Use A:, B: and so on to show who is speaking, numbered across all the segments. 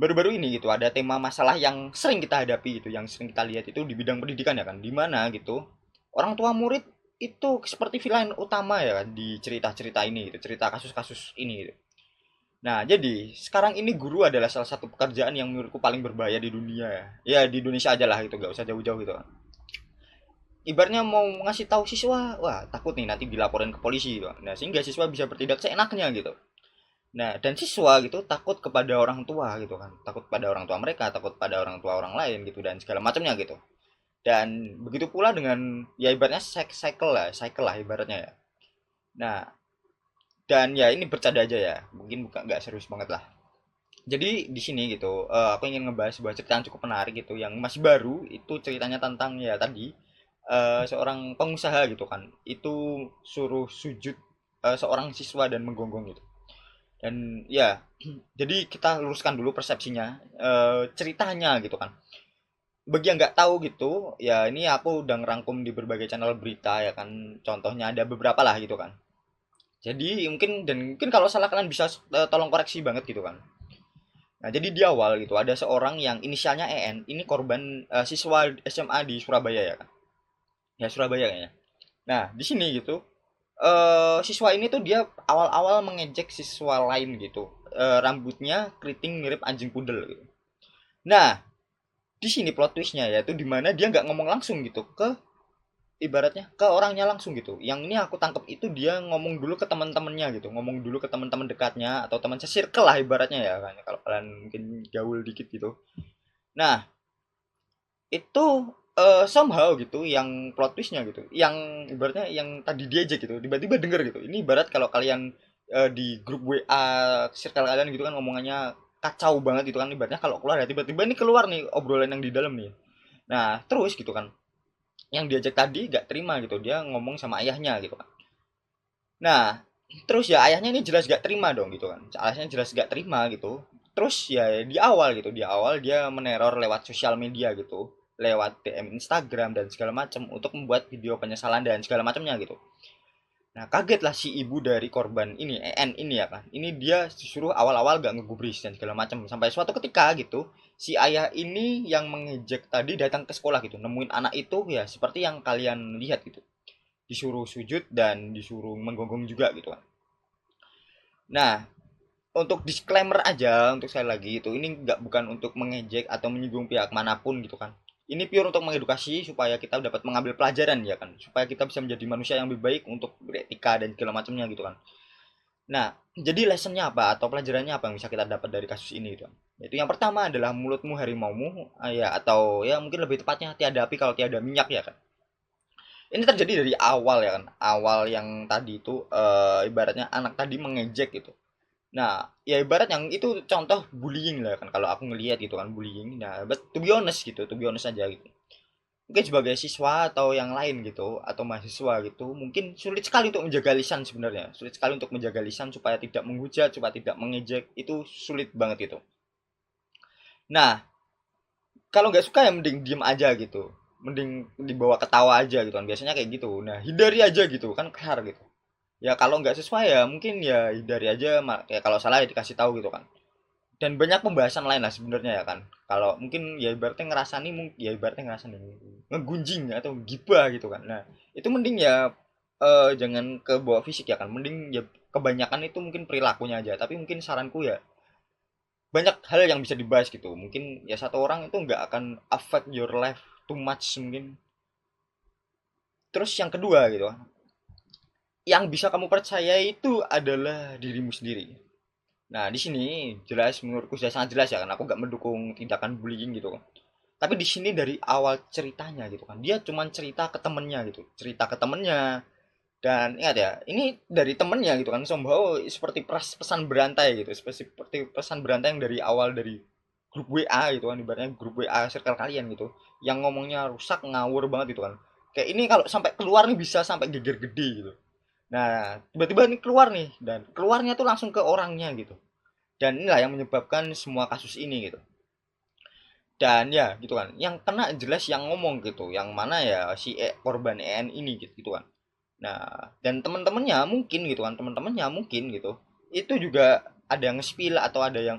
A: baru-baru ini gitu ada tema masalah yang sering kita hadapi gitu, yang sering kita lihat itu di bidang pendidikan ya kan, di mana gitu orang tua murid itu seperti villain utama ya kan di cerita-cerita ini gitu, cerita kasus-kasus ini gitu. Nah, jadi sekarang ini guru adalah salah satu pekerjaan yang menurutku paling berbahaya di dunia ya. Ya di Indonesia aja lah gitu, gak usah jauh-jauh gitu kan. Ibaratnya mau ngasih tahu siswa, wah takut nih nanti dilaporin ke polisi gitu. Nah, sehingga siswa bisa bertindak seenaknya gitu. Nah, dan siswa gitu takut kepada orang tua gitu kan. Takut pada orang tua mereka, takut pada orang tua orang lain gitu dan segala macamnya gitu. Dan begitu pula dengan ya ibaratnya cycle lah ibaratnya ya. Nah, dan ya ini bercanda aja ya. Mungkin bukan nggak serius banget lah. Jadi di sini gitu, aku ingin ngebahas sebuah cerita yang cukup menarik gitu, yang masih baru. Itu ceritanya tentang ya tadi seorang pengusaha gitu kan. Itu suruh sujud seorang siswa dan menggonggong gitu. Dan ya, jadi kita luruskan dulu persepsinya, ceritanya gitu kan. Bagi yang nggak tahu gitu, ya ini aku udah ngerangkum di berbagai channel berita ya kan. Contohnya ada beberapa lah gitu kan. Jadi mungkin kalau salah kalian bisa tolong koreksi banget gitu kan. Nah, jadi di awal gitu ada seorang yang inisialnya EN, ini korban siswa SMA di Surabaya ya kan. Ya Surabaya kayaknya. Nah, di sini gitu siswa ini tuh dia awal-awal mengejek siswa lain gitu. Rambutnya keriting mirip anjing pudel gitu. Nah, di sini plot twistnya ya itu dimana dia nggak ngomong langsung gitu ke ibaratnya ke orangnya langsung gitu. Yang ini aku tangkap itu dia ngomong dulu ke teman-temannya gitu, ngomong dulu ke teman-teman dekatnya atau teman sesirkel lah ibaratnya ya kan. Kalau kalian mungkin gaul dikit gitu. Nah, itu somehow gitu yang plot twistnya gitu, yang ibaratnya yang tadi dia aja gitu tiba-tiba denger gitu. Ini ibarat kalau kalian di grup WA circle kalian gitu kan ngomongannya kacau banget gitu kan, ibaratnya kalau keluar ya tiba-tiba ini keluar nih obrolan yang di dalam nih. Nah terus gitu kan yang diajak tadi gak terima gitu, dia ngomong sama ayahnya gitu kan. Nah terus ya ayahnya ini jelas gak terima dong gitu kan, ayahnya jelas gak terima gitu. Terus ya di awal gitu, di awal dia meneror lewat sosial media gitu, lewat DM Instagram dan segala macam untuk membuat video penyesalan dan segala macamnya gitu. Nah kagetlah si ibu dari korban ini EN ini ya kan, ini dia disuruh awal-awal gak ngegubris dan segala macam sampai suatu ketika gitu si ayah ini yang mengejek tadi datang ke sekolah gitu, nemuin anak itu ya seperti yang kalian lihat gitu, disuruh sujud dan disuruh menggonggong juga gitu kan. Nah, untuk disclaimer aja untuk saya lagi itu ini nggak bukan untuk mengejek atau menyinggung pihak manapun gitu kan. Ini pure untuk mengedukasi supaya kita dapat mengambil pelajaran ya kan, supaya kita bisa menjadi manusia yang lebih baik untuk beretika dan segala macamnya gitu kan. Nah, jadi lessonnya apa atau pelajarannya apa yang bisa kita dapat dari kasus ini gitu kan. Itu yang pertama adalah mulutmu harimaumu, ya atau ya mungkin lebih tepatnya tiada api kalau tiada minyak ya kan. Ini terjadi dari awal ya kan, awal yang tadi itu ibaratnya anak tadi mengejek gitu. Nah, ya ibarat yang itu contoh bullying lah kan kalau aku ngelihat gitu kan bullying. Nah, but to be honest gitu, to be honest aja gitu. Mungkin sebagai siswa atau yang lain gitu atau mahasiswa gitu, mungkin sulit sekali untuk menjaga lisan sebenarnya. Sulit sekali untuk menjaga lisan supaya tidak menghujat, supaya tidak mengejek, itu sulit banget itu. Nah, kalau nggak suka ya mending diem aja gitu. Mending dibawa ketawa aja gitu kan. Biasanya kayak gitu. Nah, hindari aja gitu kan kelar gitu. Ya kalau nggak sesuai ya mungkin ya hindari aja, ya kalau salah ya dikasih tahu gitu kan. Dan banyak pembahasan lain lah sebenarnya ya kan, kalau mungkin ya ibaratnya ngerasa nih ya ibaratnya ngerasa nih ngegunjing atau gibah gitu kan. Nah itu mending ya jangan ke bawah fisik ya kan, mending ya kebanyakan itu mungkin perilakunya aja, tapi mungkin saranku ya banyak hal yang bisa dibahas gitu, mungkin ya satu orang itu nggak akan affect your life too much mungkin. Terus yang kedua gitu, yang bisa kamu percaya itu adalah dirimu sendiri. Nah, di sini jelas menurutku sudah sangat jelas ya kan, aku gak mendukung tindakan bullying gitu. Tapi di sini dari awal ceritanya gitu kan, dia cuman cerita ke temennya gitu, cerita ke temennya. Dan ingat ya, ini dari temennya gitu kan, somehow seperti pesan berantai gitu, seperti pesan berantai yang dari awal dari grup WA gitu kan, ibaratnya grup WA circle kalian gitu, yang ngomongnya rusak ngawur banget gitu kan. Kayak ini kalau sampai keluar nih bisa sampai geger gede gitu. Nah, tiba-tiba ini keluar nih, dan keluarnya tuh langsung ke orangnya gitu. Dan inilah yang menyebabkan semua kasus ini gitu. Dan ya gitu kan, yang kena jelas yang ngomong gitu, yang mana ya si korban EN ini gitu, gitu kan. Nah, dan teman-temannya mungkin gitu kan, teman-temannya mungkin gitu itu juga ada yang spill atau ada yang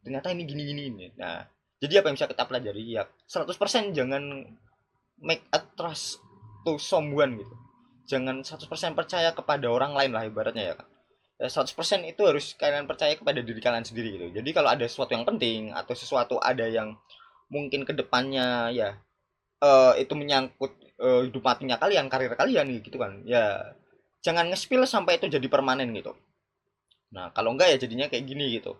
A: ternyata ini gini gini ini. Nah, jadi apa yang bisa kita pelajari ya 100% jangan make a trust to someone gitu, jangan 100% percaya kepada orang lain lah ibaratnya ya kan. 100% itu harus kalian percaya kepada diri kalian sendiri gitu. Jadi kalau ada sesuatu yang penting atau sesuatu ada yang mungkin kedepannya ya itu menyangkut hidup matinya kalian, karir kalian gitu kan. Ya jangan nge-spill sampai itu jadi permanen gitu. Nah, kalau enggak ya jadinya kayak gini gitu.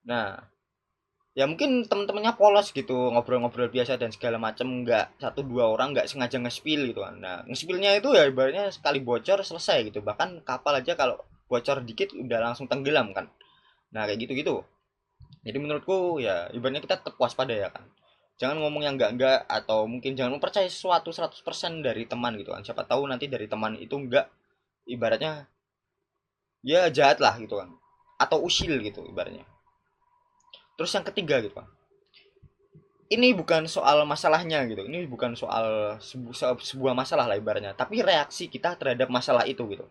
A: Nah, ya mungkin teman-temannya polos gitu, ngobrol-ngobrol biasa dan segala macam, nggak satu dua orang nggak sengaja nge-spill gitu kan. Nah, nge-spillnya itu ya ibaratnya sekali bocor selesai gitu. Bahkan kapal aja kalau bocor dikit udah langsung tenggelam kan. Nah, kayak gitu-gitu. Jadi menurutku ya ibaratnya kita tetap waspada ya kan. Jangan ngomong yang enggak atau mungkin jangan mempercayai sesuatu 100% dari teman gitu kan. Siapa tahu nanti dari teman itu enggak ibaratnya ya jahat lah gitu kan. Atau usil gitu ibaratnya. Terus yang ketiga gitu kan. Ini bukan soal masalahnya gitu. Ini bukan soal sebuah masalah lah ibaratnya, tapi reaksi kita terhadap masalah itu gitu.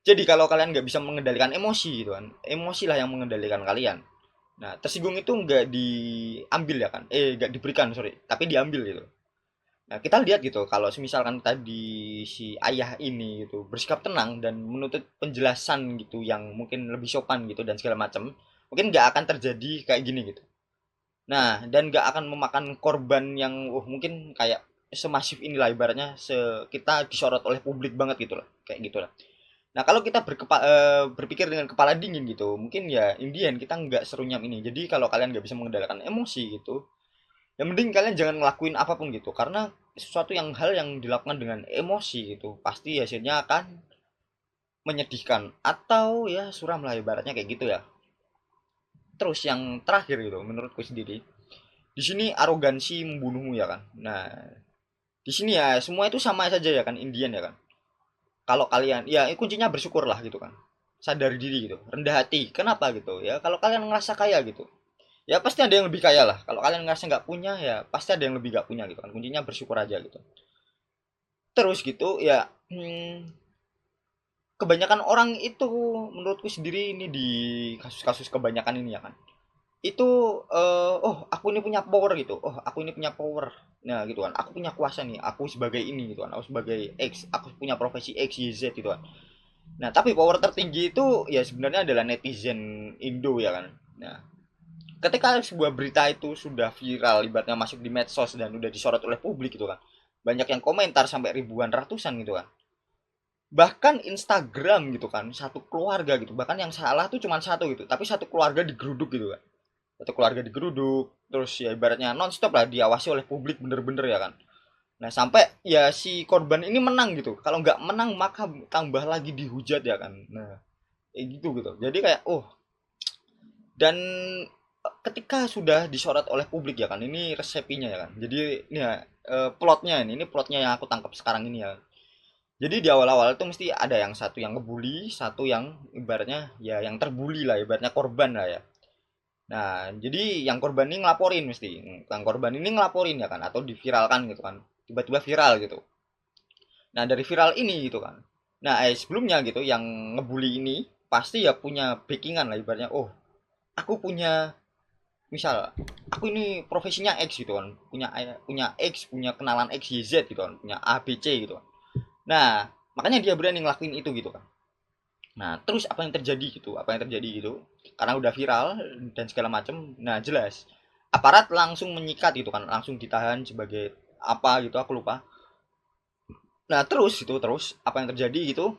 A: Jadi kalau kalian nggak bisa mengendalikan emosi gitu kan, emosi lah yang mengendalikan kalian. Nah, tersinggung itu nggak diambil ya kan? Nggak diberikan, sorry. Tapi diambil gitu. Nah, kita lihat gitu, kalau misalkan tadi si ayah ini gitu bersikap tenang dan menuntut penjelasan gitu yang mungkin lebih sopan gitu dan segala macam, mungkin nggak akan terjadi kayak gini gitu. Nah, dan nggak akan memakan korban yang mungkin kayak semasif inilah ibaratnya kita disorot oleh publik banget gitu lah, kayak gitulah. Nah, kalau kita berpikir dengan kepala dingin gitu, mungkin ya Indian kita nggak serunyam ini. Jadi kalau kalian nggak bisa mengendalikan emosi gitu, ya mending kalian jangan ngelakuin apapun gitu. Karena sesuatu hal yang dilakukan dengan emosi gitu, pasti hasilnya akan menyedihkan atau ya suram lah ibaratnya kayak gitu ya. Terus yang terakhir gitu, menurutku sendiri, di sini arogansi membunuhmu ya kan. Nah, di sini ya semua itu sama saja ya kan Indian ya kan. Kalau kalian ya kuncinya bersyukur lah gitu kan, sadar diri gitu, rendah hati. Kenapa gitu ya, kalau kalian ngerasa kaya gitu ya pasti ada yang lebih kaya lah. Kalau kalian ngerasa nggak punya ya pasti ada yang lebih nggak punya gitu kan. Kuncinya bersyukur aja gitu. Terus gitu ya, kebanyakan orang itu menurutku sendiri ini di kasus-kasus kebanyakan ini ya kan, itu oh aku ini punya power gitu, oh aku ini punya power, nah gitu kan, aku punya kuasa nih, aku sebagai ini gitu kan, aku sebagai X, aku punya profesi X Y Z gitu kan. Nah, tapi power tertinggi itu ya sebenarnya adalah netizen Indo ya kan. Nah, ketika sebuah berita itu sudah viral, ibaratnya masuk di medsos dan udah disorot oleh publik gitu kan. Banyak yang komentar sampai ribuan, ratusan gitu kan. Bahkan Instagram gitu kan, satu keluarga gitu. Bahkan yang salah tuh cuma satu gitu, tapi satu keluarga digeruduk gitu kan. Satu keluarga digeruduk, terus ya ibaratnya nonstop lah diawasi oleh publik bener-bener ya kan. Nah, sampai ya si korban ini menang gitu. Kalau nggak menang maka tambah lagi dihujat ya kan. Nah, gitu gitu. Jadi kayak dan ketika sudah disorot oleh publik ya kan, ini resepinya ya kan. Jadi ini ya plotnya ini plotnya yang aku tangkap sekarang ini ya. Jadi di awal-awal itu mesti ada yang satu yang ngebully, satu yang ibaratnya ya yang terbully lah, ibaratnya korban lah ya. Nah, jadi yang korban ini ngelaporin mesti. Yang korban ini ngelaporin ya kan atau diviralkan gitu kan. Tiba-tiba viral gitu. Nah, dari viral ini gitu kan. Nah, sebelumnya gitu yang ngebully ini pasti ya punya backingan lah ibaratnya. Oh, aku punya misal aku ini profesinya X gitu kan. Punya X, punya kenalan X Y Z gitu kan. Punya A B C gitu kan. Nah, makanya dia berani ngelakuin itu gitu kan. Nah, terus apa yang terjadi gitu? Apa yang terjadi gitu? Karena udah viral dan segala macam. Nah, jelas aparat langsung menyikat gitu kan, langsung ditahan sebagai apa gitu aku lupa. Nah, terus apa yang terjadi gitu?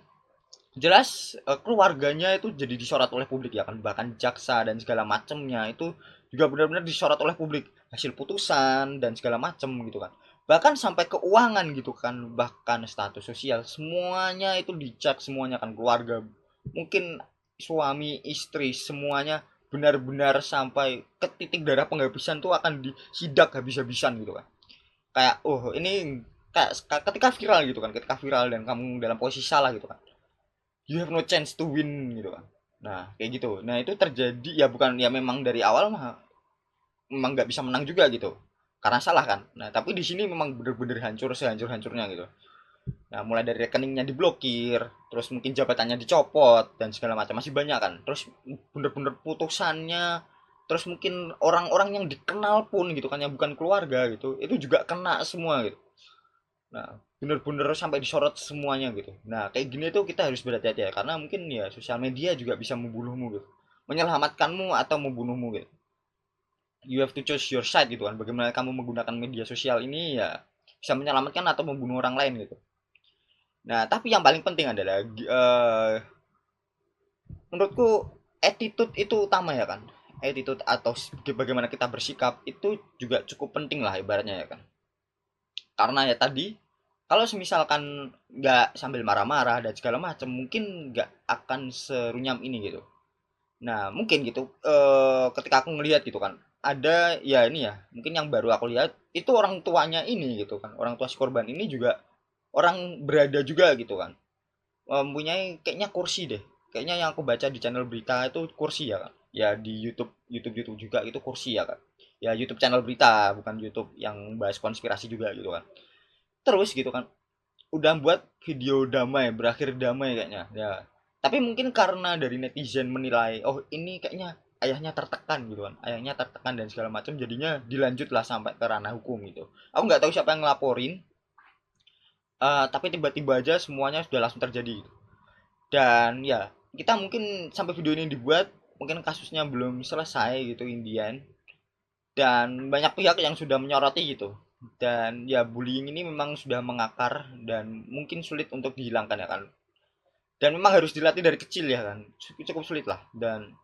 A: Jelas keluarganya itu jadi disorot oleh publik ya kan, bahkan jaksa dan segala macamnya itu juga benar-benar disorot oleh publik, hasil putusan dan segala macam gitu kan, bahkan sampai keuangan gitu kan, bahkan status sosial semuanya itu dicek semuanya kan, keluarga mungkin suami istri semuanya benar-benar sampai ke titik darah penghabisan tuh akan disidak habis-habisan gitu kan. Kayak ini kayak ketika viral gitu kan, ketika viral dan kamu dalam posisi salah gitu kan, you have no chance to win gitu kan. Nah kayak gitu, nah itu terjadi ya, bukan ya memang dari awal mah memang nggak bisa menang juga gitu karena salah kan. Nah tapi di sini memang bener-bener hancur sehancur hancurnya gitu. Nah, mulai dari rekeningnya diblokir, terus mungkin jabatannya dicopot dan segala macam, masih banyak kan. Terus bener-bener putusannya, terus mungkin orang-orang yang dikenal pun gitu kan, yang bukan keluarga gitu, itu juga kena semua gitu. Nah, bener-bener sampai disorot semuanya gitu. Nah, kayak gini tuh kita harus berhati-hati ya, karena mungkin ya sosial media juga bisa membunuhmu gitu. Menyelamatkanmu atau membunuhmu gitu. You have to choose your side gitu kan. Bagaimana kamu menggunakan media sosial ini ya bisa menyelamatkan atau membunuh orang lain gitu. Nah, tapi yang paling penting adalah menurutku attitude itu utama ya kan. Attitude atau bagaimana kita bersikap itu juga cukup penting lah ibaratnya ya kan. Karena ya tadi kalau semisalkan nggak sambil marah-marah dan segala macam mungkin nggak akan serunyam ini gitu. Nah mungkin gitu ketika aku ngelihat gitu kan ada ya ini ya mungkin yang baru aku lihat itu orang tuanya ini gitu kan, orang tua si korban ini juga orang berada juga gitu kan. Mempunyai kayaknya kursi deh, kayaknya yang aku baca di channel berita itu kursi ya kan, ya di YouTube juga itu kursi ya kan, ya YouTube channel berita bukan YouTube yang bahas konspirasi juga gitu kan. Terus gitu kan udah buat video damai, berakhir damai kayaknya ya, tapi mungkin karena dari netizen menilai oh ini kayaknya ayahnya tertekan gitu kan, ayahnya tertekan dan segala macam, jadinya dilanjut lah sampai ke ranah hukum gitu. Aku nggak tahu siapa yang ngelaporin, tapi tiba-tiba aja semuanya sudah langsung terjadi gitu. Dan ya kita mungkin sampai video ini dibuat mungkin kasusnya belum selesai gitu Indian, dan banyak pihak yang sudah menyoroti gitu. Dan ya bullying ini memang sudah mengakar dan mungkin sulit untuk dihilangkan ya kan, dan memang harus dilatih dari kecil ya kan, cukup sulit lah. Dan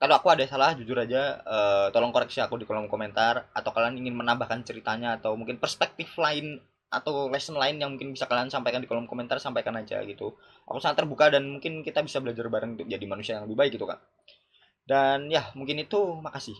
A: kalau aku ada salah jujur aja, tolong koreksi aku di kolom komentar, atau kalian ingin menambahkan ceritanya atau mungkin perspektif lain atau lesson lain yang mungkin bisa kalian sampaikan di kolom komentar, sampaikan aja gitu. Aku sangat terbuka dan mungkin kita bisa belajar bareng untuk jadi manusia yang lebih baik gitu kan. Dan ya mungkin itu, makasih.